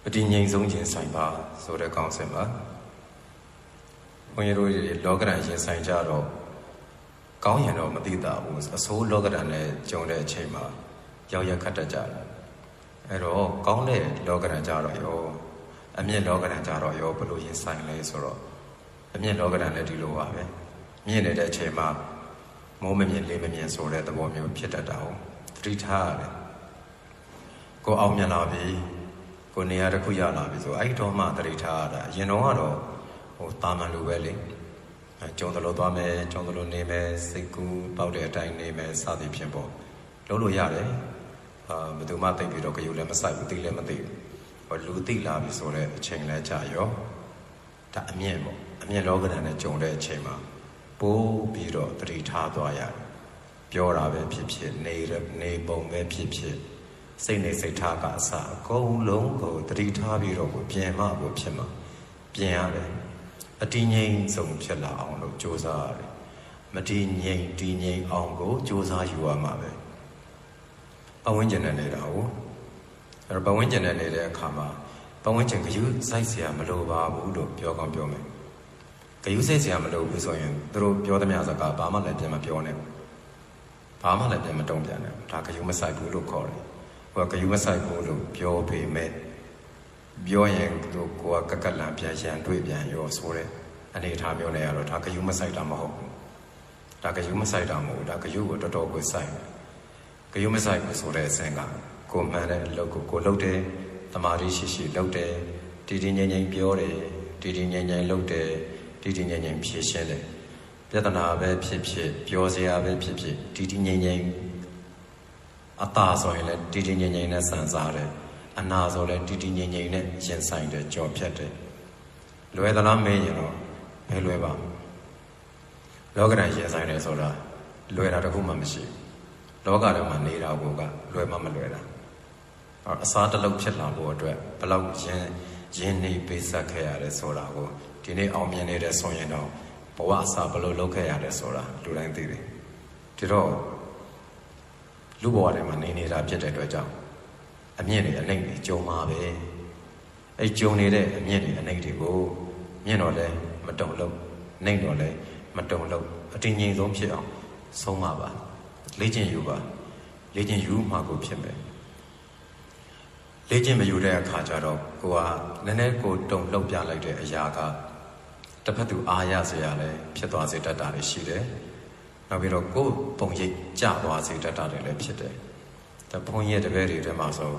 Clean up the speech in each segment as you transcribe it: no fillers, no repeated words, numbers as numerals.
ပဋိငြိမ်ဆုံးရင်ဆိုင်ပါဆိုတဲ့ကောင်းစဉ်ပါဘုန်းကြီးတို့လောကဓာတ်ရင်ဆိုင်ကြတော့ကောင်းရင်တော့မသိတာဘူးအဆိုးလောကဓာတ်နဲ့ကြုံတဲ့အချိန်မှာရောက်ရခတ်တတ်ကြတယ်အဲ့တော့ကောင်းတဲ့လောကဓာတ်ကြတော့ရောအမြင့်လောကဓာတ်ကြတော့ရောဘယ်လိုရင်ဆိုင်လဲဆိုတော့အမြင့်လောကဓာတ်လည်းဒီလိုပါပဲမြင့်နေတဲ့အချိန်မှာမိုးမမြင့်လေးမမြင့်ဆိုတဲ့သဘောမျိုးဖြစ်တတ်တာဟုတ်သတိထားရတယ်ကိုအောင်မြင်လာပြီကိုနေရာတစ်ခုရလာပြီဆိုအဲ့တော့မှသတိထားရတာရင်တော့ကတော့တာမန်လိုပဲလေကျုံတယ်လို့သွားမယ်ကျုံတယ်လို့နေမယ်စိတ်ကူးပေါက်တဲ့အတိုင်းနေမယ်စသည်ဖြင့်ပေါ့လုံးလို့ရတယ်ဘယ်သူမှသိပြီးတော့ကြိုလည်းမဆိုင်ဘူးသိလည်းမသိဘူးလူသိလာပြီဆိုတဲ့အချိန်လဲကြာရောဒါအမြင့်ပေါ့အမြင့်လောကဓာတ်နဲ့ကြုံတဲ့အချိန်မှာပိုးပြီးတော့သတိထားသွားရတယ်ပြောတာပဲဖြစ်ဖြစ်နေပုံပဲဖြစ်ဖြစ်စိတ်နဲ့စိတ်ထားကအစအကုန်လုံးကိုသတိထားပြီးတော့ကိုပြင်မှကိုဖြစ်မှာပြင်ရတယ်အတည်ငြိမ်ဆုံးဖြစ်လာအောင်လို့ကြိုးစားရတယ်မတည်ငြိမ်တည်ငြိမ်အောင်ကိုကြိုးစားယူရမှာပဲပတ်ဝန်းကျင်နဲ့နေတာဟုတ်အဲ့တော့ပတ်ဝန်းကျင်နဲ့နေတဲ့အခါမှာပတ်ဝန်းကျင်ကယူစိုက်เสียမလိုပါဘူးလို့ပြောကောင်းပြောမယ်ကယူစိုက်เสียမလိုဘူးဆိုရင်သူတို့ပြောသမျှစကားဘာမှလည်းပြန်မပြောနဲ့ဘာမှလည်းပြန်မတုံ့ပြန်နဲ့ဒါကယူမစိုက်ဘူးလို့ခေါ်တယ်ဟိုကယူမဆိုင်ဘူးလို့ပြောပေမဲ့ပြောရင်သူကိုကကလန်ပြန်ရန်တွေ့ပြန်ရောဆိုတဲ့အနေထားမျိုးနဲ့ကတော့ဒါကယူမဆိုင်တာမဟုတ်ဘူးဒါကယူမဆိုင်တာမဟုတ်ဒါကယူကိုတော်တော်ကိုဆိုင်ကယူမဆိုင်ဘူးဆိုတဲ့အဆင့်ကကိုမှန်တဲ့အလုပ်ကိုကိုလုပ်တယ်တမာရီရှိလုပ်တယ်တည်တည်ငြိမ်ငြိမ်ပြောတယ်တည်တည်ငြိမ်ငြိမ်လုပ်တယ်တည်တည်ငြိမ်ငြိမ်ဖြေရှင်းတယ်ပြဿနာပဲဖြစ်ဖြစ်ပြောစရာပဲဖြစ်ဖြစ်တည်တည်ငြိမ်ငြိမ်အသာဆိုရင်လည်းတည်တည်ငြိမ်ငြိမ်နဲ့စံစားတယ်အနာဆိုလည်းတည်တည်ငြိမ်ငြိမ်နဲ့ရင်ဆိုင်တယ်ကြော်ဖြတ်တယ်လွယ်သလားမေးရင်တော့ဘယ်လွယ်ပါလောကဓာတ်ရင်ဆိုင်တယ်ဆိုတာလွယ်တာတခုမှမရှိဘူးလောကထဲမှာနေတာကလွယ်မှမလွယ်တာအစားတစ်လုံးဖြစ်လာဖို့အတွက်ဘယ်လောက်ရင်းနေပေးဆက်ခဲ့ရတယ်ဆိုတာကိုဒီနေ့အောင်မြင်နေတဲ့ဆိုရင်တော့ဘဝအစားဘယ်လိုလုပ်ခဲ့ရတယ်ဆိုတာလူတိုင်းသိတယ်ဒီတော့လူဘဝထဲမှာနေတာဖြစ်တဲ့အတွက်ကြောင့်အမြင့်တွေအနှိမ့်တွေကြုံမှာပဲအဲကြုံနေတဲ့အမြင့်တွေအနှိမ့်တွေကိုမြင့်တော့လဲမတုံလို့နှိမ့်တော့လဲမတုံလို့အတင်းငြိမ်ဆုံးဖြစ်အောင်ဆုံးမပါလေ့ကျင့်ယူပါလေ့ကျင့်ယူမှကိုဖြစ်မယ်လေ့ကျင့်မယူတဲ့အခါကျတော့ကိုကနည်းနည်းကိုတုံလှုပ်ပြလိုက်တဲ့အရာကတစ်ဖက်သူအားရစရာလည်းဖြစ်သွားစေတတ်တာရှိတယ်နောက်ပြီးတော့ကိုယ်ပုံရိပ်ကျသွားစေတတ်တာလည်းဖြစ်တယ်ဒါဘုန်းကြီးရဲ့တပည့်တွေထဲမှာဆို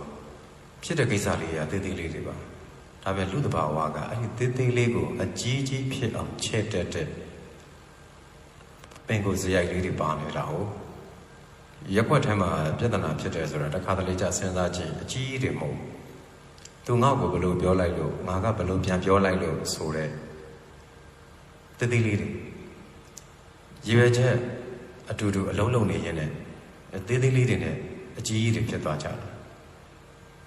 ဖြစ်တဲ့ကိစ္စလေးအသေးသေးလေးတွေပါဒါပေမဲ့လူတဘာဝကအဲ့ဒီသေးသေးလေးကိုအကြီးကြီးဖြစ်အောင်ချဲ့တက်တဲ့ပင်ကိုစရိုက်လေးတွေပါနေတာဟုတ်ရက်ွက်ထဲမှာပြဿနာဖြစ်တယ်ဆိုတာတစ်ခါတလေကျစဉ်းစားခြင်းအကြီးတွေမဟုတ်သူငါ့ကိုဘယ်လိုပြောလိုက်လို့ငါကဘယ်လိုပြန်ပြောလိုက်လို့ဆိုတဲ့သေးသေးလေးတွေရည်ရွယ်ချက်အတူတူအလုံးလုံးနေရင်လည်းသေးသေးလေးတွေနဲ့အကြီးကြီးတွေဖြစ်သွားကြတယ်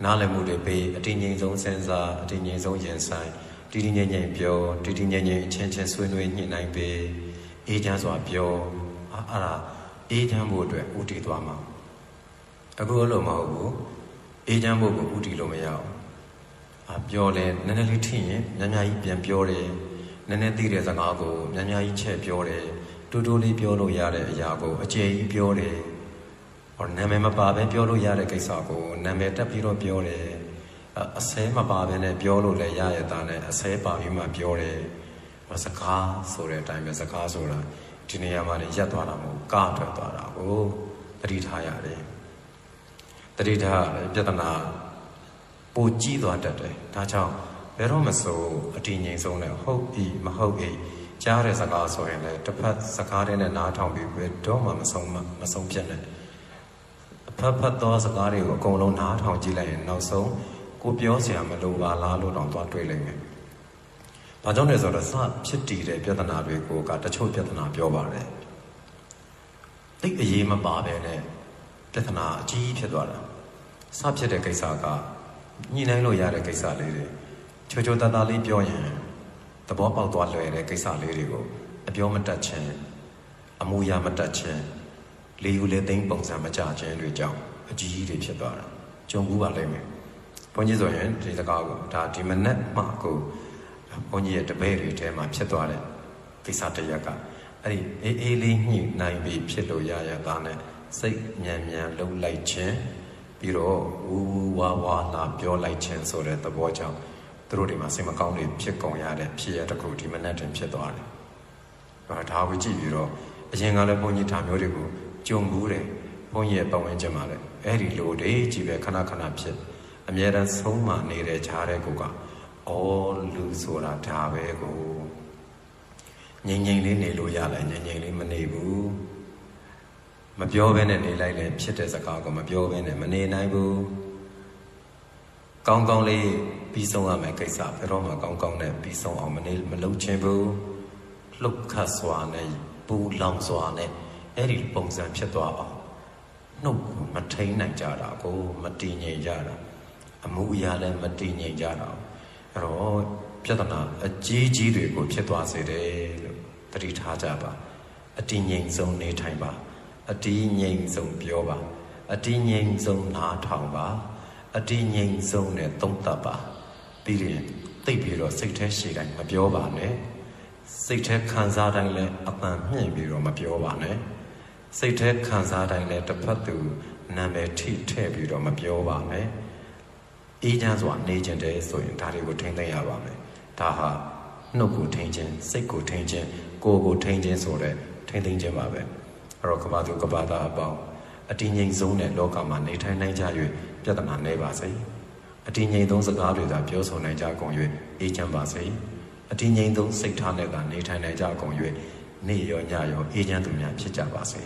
နားလည်မှုတွေပေးအတင်းငြိမ်ဆုံးစဉ်းစားအတင်းငြိမ်ဆုံးရင်ဆိုင်တည်တည်ငြိမ်ငြိမ်ပြောတည်တည်ငြိမ်ငြိမ်အချင်းချင်းဆွေးနွေးညှိနှိုင်းပေးအေးချမ်းစွာပြောအဲ့ဒါအေးချမ်းဖို့အတွက်ဥတည်သွားမှာအခုလို့မဟုတ်ဘူးအေးချမ်းဖို့ကိုဥတည်လို့မရအောင်ပြောလဲနည်းနည်းလေးထိရင်များများကြီးပြန်ပြောတယ်နည်းနည်းသိတဲ့စကားကိုများများကြီးချက်ပြောတယ်တူတူလေးပြောလို့ရတဲ့အရာကိုအကျယ်ကြီးပြောတယ်ဟောနာမည်မပါဘဲပြောလို့ရတဲ့ကိစ္စကိုနာမည်တက်ပြီးတော့ပြောတယ်အစဲမပါဘဲနဲ့ပြောလို့လည်းရရတာနဲ့အစဲပါပြီးမှပြောတယ်စကားဆိုတဲ့အတိုင်းပဲစကားဆိုတာဒီနေရာမှာလည်းရက်သွားတာမဟုတ်ကထွက်သွားတာကိုသတိထားရတယ်သတိထားပြဿနာပိုကြီးသွားတတ်တယ်ဒါကြောင့်ဘယ်တော့မဆိုအတည်ငြိမ်ဆုံးနဲ့ဟုတ်ပြီမဟုတ်ပြီကြားတဲ့စကားဆိုရင်လည်းတစ်ဖက်စကားတဲ့နဲ့နားထောင်ပြီးဘယ်တော့မှမဆုံးဖြတ်နဲ့ဖတ်သောစကားတွေကိုအကုန်လုံးနားထောင်ကြည့်လိုက်ရင်နောက်ဆုံးကိုပြောစရာမလိုပါလားလို့တော့သွားတွေးလိုက်မယ်။ဘာကြောင့်လဲဆိုတော့စဖြစ်တည်တဲ့ပြဿနာတွေကိုကတချို့ပြဿနာပြောပါတယ်။တိတ်အရေးမပါပဲနဲ့ပြဿနာအကြီးဖြစ်သွားတာ။စဖြစ်တဲ့ကိစ္စကညှိနှိုင်းလို့ရတဲ့ကိစ္စလေးတွေချိုချိုတသားလေးပြောရင်သဘောပေါက်သွားလွယ်တဲ့ကိစ္စလေးတွေကိုအပြောမတတ်ခြင်းအမူအရာမတတ်ခြင်းလေယူလေသိမ်းပုံစံမကြခြင်းတွေကြောင့်အကြီးကြီးတွေဖြစ်သွားတာကြုံဘူးပါလိမ့်မယ် ဘုန်းကြီးဆိုရင်ဒီစကားကိုဒါဒီမနက်မှကိုဘုန်းကြီးရဲ့တပည့်တွေထဲမှာဖြစ်သွားတဲ့ကိစ္စတစ်ရက်ကအဲ့ဒီအေးလေးညှိနိုင်ပြီးဖြစ်လို့ရသားနဲ့စိတ်မြန်မြန်လှုပ်လိုက်ခြင်းပြီးတော့ဝူဝါဝါလာပြောလိုက်ခြင်းဆိုတဲ့သဘောကြောင့်သူတို့တွေမှာစိတ်မကောင်းတွေဖြစ်ကုန်ရတဲ့ဖြစ်ရတဲ့ခုဒီမနက်တင်ဖြစ်သွားတယ်။ဒါကိုကြည့်ပြီးတော့အရင်ကလည်းဘုန်းကြီးဒါမျိုးတွေကိုကြုံဘူးတယ်ဘုန်းကြီးရဲ့ပတ်ဝန်းကျင်မှာလည်းအဲ့ဒီလိုတွေကြည့်ပဲခဏခဏဖြစ်အမြဲတမ်းဆုံးမနေတဲ့ခြားတဲ့ကိုကအော်လူဆိုတာဒါပဲကိုငြိမ်ငြိမ်လေးနေလို့ရလဲငြိမ်ငြိမ်လေးမနေဘူးမပြောဘဲနဲ့နေလိုက်လဲဖြစ်တဲ့စကားကိုမပြောဘဲနဲ့မနေနိုင်ဘူးကောင်းကောင်းလေးပြီးဆုံးရမယ်ကိစ္စဘယ်တော့မှကောင်းကောင်းနဲ့ပြီးဆုံးအောင်မလုပ်ချင်ဘူးလှုပ်ခတ်စွာနဲ့ပူလောင်စွာနဲ့အဲ့ဒီပုံစံဖြစ်သွားအောင်နှုတ်မထိန်နိုင်ကြတာကိုမတည်ငြိမ်ကြတာအမှုအရာလည်းမတည်ငြိမ်ကြတာအဲ့တော့ပြဿနာအကြီးကြီးတွေကိုဖြစ်သွားစေတယ်လို့သတိထားကြပါအတည်ငြိမ်ဆုံးနေထိုင်ပါအတည်ငြိမ်ဆုံးပြောပါအတည်ငြိမ်ဆုံးနားထောင်ပါအတည်ငြိမ်ဆုံးနဲ့သုံးသပ်ပါပြီးရင်သိပြီးတော့စိတ်ထဲရှိတိုင်းမပြောပါနဲ့စိတ်ထဲခံစားတိုင်းလည်းအပန်မြင့်ပြီးတော့မပြောပါနဲ့စိတ်ထဲခံစားတိုင်းလည်းတစ်ဖက်သူနာမည်ထိထည့်ပြီးတော့မပြောပါနဲ့အေးချမ်းစွာနေခြင်းတည်းဆိုရင်ဒါတွေကိုထိန်းသိမ်းရပါမယ်ဒါဟာနှုတ်ကိုထိန်းခြင်းစိတ်ကိုထိန်းခြင်းကိုယ်ကိုထိန်းခြင်းဆိုတဲ့ထိန်းသိမ်းခြင်းပါပဲအဲ့တော့ကဘာသူကဘာသာအပေါင်းအတည်ငြိမ်ဆုံးတဲ့လောကမှာနေထိုင်နိုင်ကြ၍ပြဿနာနည်းပါစေအတည်ငြိမ်ဆုံးစကားတွေသာပြောဆိုနိုင်ကြကုန်၍အေးချမ်းပါစေအတည်ငြိမ်ဆုံးစိတ်ထားနဲ့သာနေထိုင်နိုင်ကြကုန်၍နေ့ရောညရောအေးချမ်းသူများဖြစ်ကြပါစေ